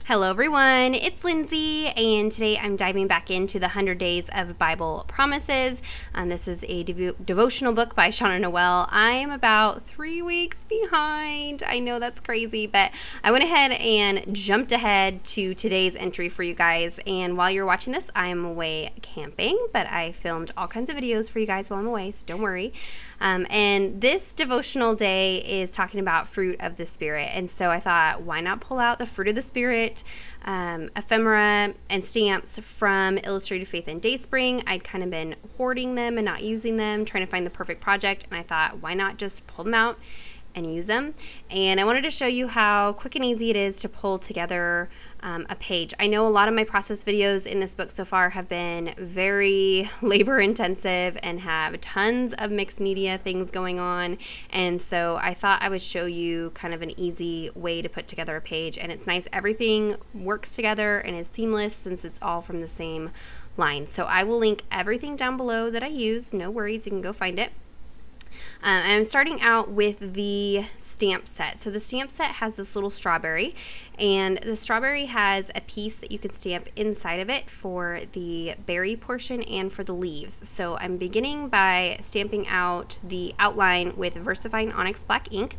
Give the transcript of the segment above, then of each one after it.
Hello everyone, it's Lindsay, and today I'm diving back into the 100 Days of Bible Promises. This is a devotional book by Shauna Noel. I am about 3 weeks behind. I know that's crazy, but I went ahead and jumped ahead to today's entry for you guys. And while you're watching this, I'm away camping, but I filmed all kinds of videos for you guys while I'm away, so don't worry. And this devotional day is talking about fruit of the Spirit. And so I thought, why not pull out the fruit of the Spirit ephemera and stamps from Illustrated Faith and Dayspring. I'd kind of been hoarding them and not using them, trying to find the perfect project. And I thought, why not just pull them out and use them? And I wanted to show you how quick and easy it is to pull together a page. I know a lot of my process videos in this book so far have been very labor intensive and have tons of mixed media things going on, and so I thought I would show you kind of an easy way to put together a page. And it's nice, everything works together and is seamless since it's all from the same line. So I will link everything down below that I used. No worries, you can go find it. I'm starting out with the stamp set. So the stamp set has this little strawberry, and the strawberry has a piece that you can stamp inside of it for the berry portion and for the leaves. So I'm beginning by stamping out the outline with VersaFine Onyx Black ink,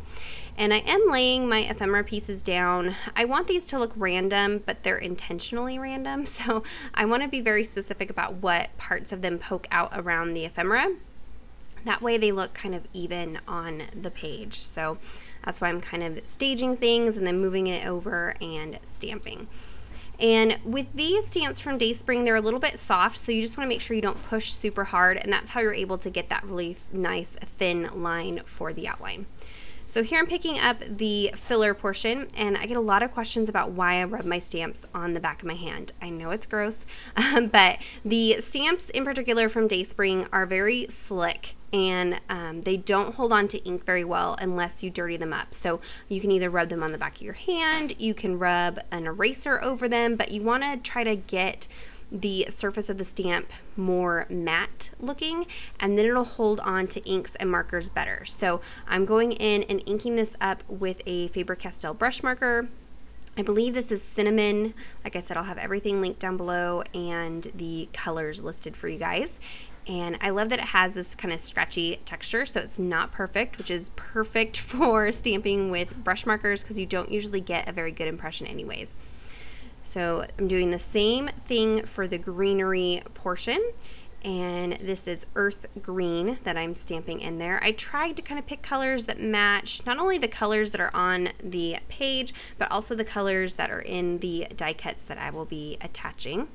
and I am laying my ephemera pieces down. I want these to look random, but they're intentionally random, so I want to be very specific about what parts of them poke out around the ephemera. That way they look kind of even on the page. So that's why I'm kind of staging things and then moving it over and stamping. And with these stamps from Dayspring, they're a little bit soft, so you just want to make sure you don't push super hard, and that's how you're able to get that really nice thin line for the outline. So here I'm picking up the filler portion, and I get a lot of questions about why I rub my stamps on the back of my hand. I know it's gross, but the stamps in particular from Dayspring are very slick, and they don't hold on to ink very well unless you dirty them up. So you can either rub them on the back of your hand, you can rub an eraser over them, but you want to try to get the surface of the stamp more matte looking, and then it'll hold on to inks and markers better. So I'm going in and inking this up with a Faber-Castell brush marker. I believe this is cinnamon. Like I said, I'll have everything linked down below and the colors listed for you guys. And I love that it has this kind of scratchy texture, so it's not perfect, which is perfect for stamping with brush markers because you don't usually get a very good impression anyways. So I'm doing the same thing for the greenery portion, and this is earth green that I'm stamping in there. I tried to kind of pick colors that match not only the colors that are on the page, but also the colors that are in the die cuts that I will be attaching.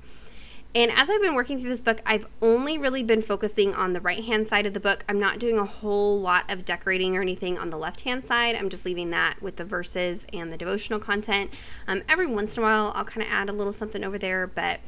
And as I've been working through this book, I've only really been focusing on the right-hand side of the book. I'm not doing a whole lot of decorating or anything on the left-hand side. I'm just leaving that with the verses and the devotional content. Every once in a while, I'll kind of add a little something over there, but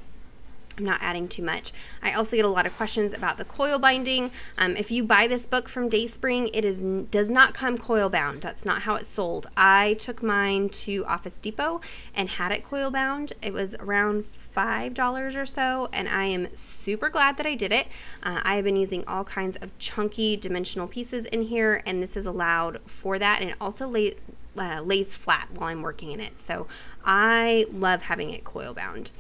I'm not adding too much. I also get a lot of questions about the coil binding. If you buy this book from Dayspring, it does not come coil bound. That's not how it's sold. I took mine to Office Depot and had it coil bound. It was around $5 or so, and I am super glad that I did it. I have been using all kinds of chunky dimensional pieces in here, and this is allowed for that, and it also lays flat while I'm working in it. So I love having it coil bound.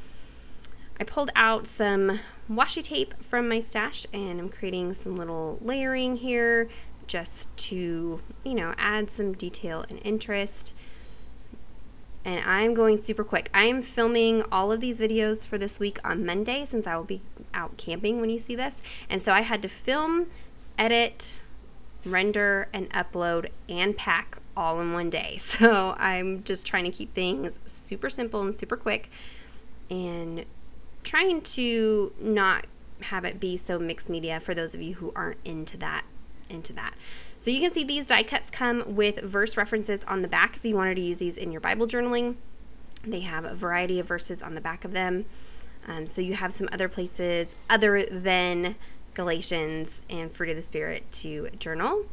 I pulled out some washi tape from my stash, and I'm creating some little layering here just to, you know, add some detail and interest. And I'm going super quick. I am filming all of these videos for this week on Monday since I will be out camping when you see this. And so I had to film, edit, render, and upload and pack all in one day. So I'm just trying to keep things super simple and super quick, and trying to not have it be so mixed media for those of you who aren't into that. So you can see these die cuts come with verse references on the back if you wanted to use these in your Bible journaling. They have a variety of verses on the back of them. So you have some other places other than Galatians and Fruit of the Spirit to journal.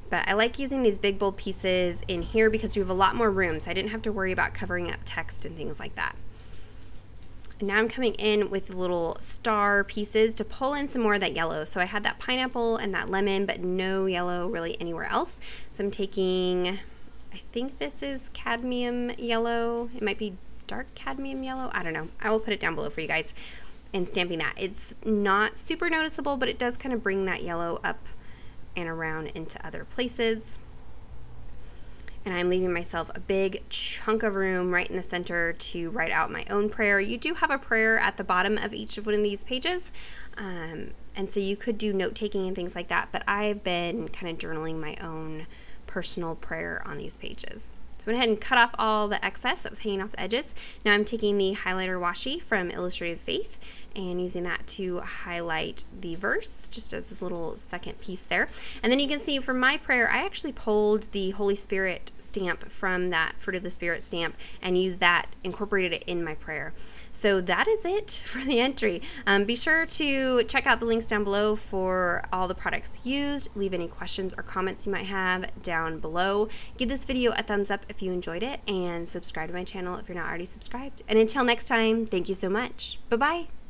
But I like using these big bold pieces in here because you have a lot more room, so I didn't have to worry about covering up text and things like that. And now I'm coming in with little star pieces to pull in some more of that yellow. So I had that pineapple and that lemon, but no yellow really anywhere else. So I'm taking, I think this is cadmium yellow. It might be dark cadmium yellow. I don't know. I will put it down below for you guys. And stamping that. It's not super noticeable, but it does kind of bring that yellow up and around into other places. And I'm leaving myself a big chunk of room right in the center to write out my own prayer. You do have a prayer at the bottom of each of one of these pages. And so you could do note-taking and things like that, but I've been kind of journaling my own personal prayer on these pages. So I went ahead and cut off all the excess that was hanging off the edges. Now I'm taking the highlighter washi from Illustrated Faith and using that to highlight the verse, just as a little second piece there. And then you can see for my prayer, I actually pulled the Holy Spirit stamp from that Fruit of the Spirit stamp and used that, incorporated it in my prayer. So that is it for the entry. Be sure to check out the links down below for all the products used. Leave any questions or comments you might have down below. Give this video a thumbs up if you enjoyed it, and subscribe to my channel if you're not already subscribed. And until next time, thank you so much. Bye-bye.